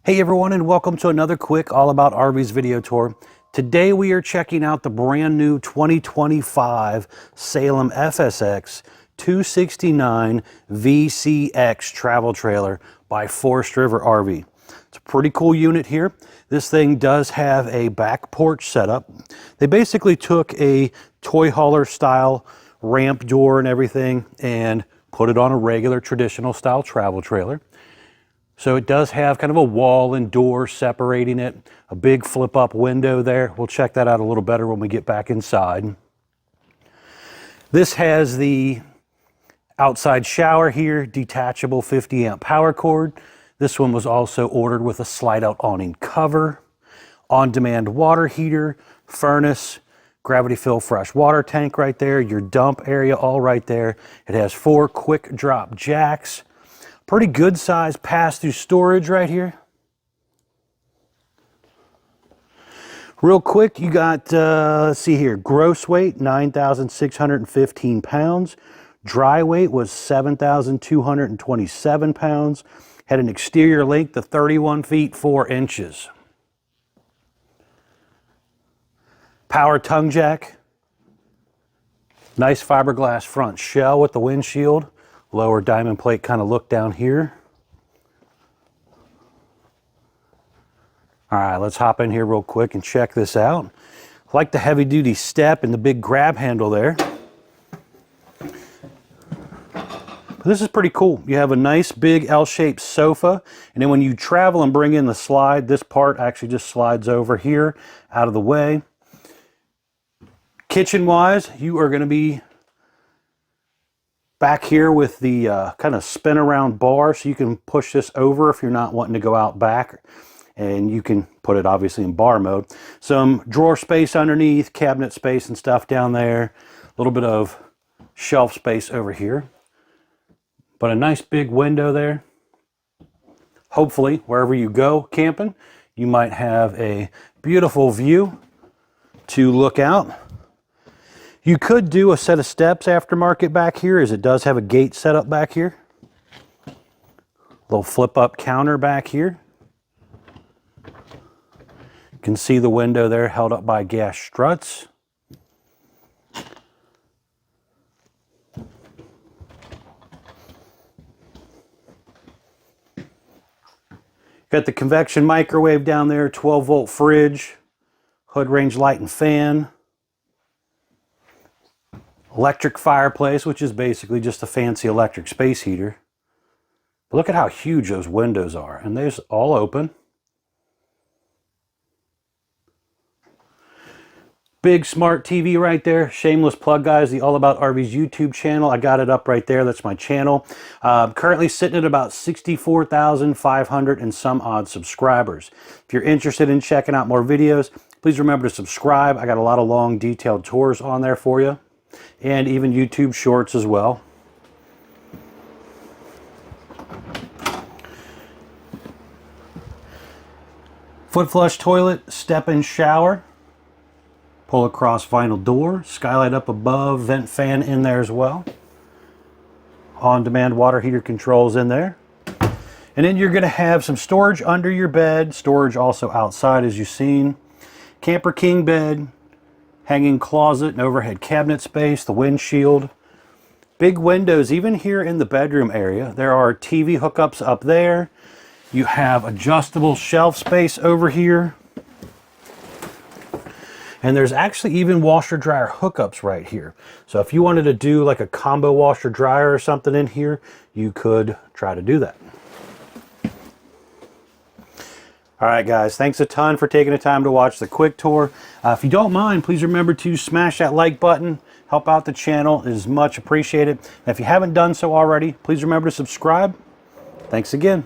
Hey everyone, and welcome to another quick All About RVs video tour. Today we are checking out the brand new 2025 Salem FSX 269 VCX travel trailer by Forestriver RV. It's a pretty cool unit here. This thing does have a back porch setup. They basically took a toy hauler style ramp door and everything and put it on a regular traditional style travel trailer. So it does have kind of a wall and door separating it, a big flip up window there. We'll check that out a little better when we get back inside. This has the outside shower here, detachable 50 amp power cord. This one was also ordered with a slide out awning cover, on-demand water heater, furnace, gravity fill fresh water tank right there, your dump area all right there. It has 4 quick drop jacks. Pretty good size pass-through storage right here. Real quick, you got, let's see here, gross weight, 9,615 pounds. Dry weight was 7,227 pounds. Had an exterior length of 31 feet, 4 inches. Power tongue jack. Nice fiberglass front shell with the windshield. Lower diamond plate kind of look down here. All right, let's hop in here real quick and check this out. I like the heavy duty step and the big grab handle there. But this is pretty cool. You have a nice big L-shaped sofa, and then when you travel and bring in the slide, this part actually just slides over here out of the way. Kitchen wise, you are going to be back here with the kind of spin around bar, so you can push this over if you're not wanting to go out back, and you can put it obviously in bar mode. Some drawer space underneath, cabinet space and stuff down there, a little bit of shelf space over here, but a nice big window there. Hopefully wherever you go camping, you might have a beautiful view to look out. You could do a set of steps aftermarket back here, as it does have a gate set up back here. Little flip up counter back here. You can see the window there held up by gas struts. Got the convection microwave down there, 12-volt fridge, hood range light and fan. Electric fireplace, which is basically just a fancy electric space heater. But look at how huge those windows are, and they're all open. Big smart TV right there. Shameless plug, guys, the All About RVs YouTube channel. I got it up right there. That's my channel. Currently sitting at about 64,500 and some odd subscribers. If you're interested in checking out more videos, please remember to subscribe. I got a lot of long, detailed tours on there for you, and even YouTube shorts as well. Foot flush toilet, step-in shower, pull across vinyl door, skylight up above, vent fan in there as well. On-demand water heater controls in there. And then you're going to have some storage under your bed, storage also outside as you've seen. Camper king bed, hanging closet and overhead cabinet space, the windshield. Big windows even here in the bedroom area. There are TV hookups up there. You have adjustable shelf space over here. And there's actually even washer dryer hookups right here. So if you wanted to do like a combo washer dryer or something in here, you could try to do that. All right, guys, thanks a ton for taking the time to watch the quick tour. If you don't mind, please remember to smash that like button. Help out the channel. It is much appreciated. And if you haven't done so already, please remember to subscribe. Thanks again.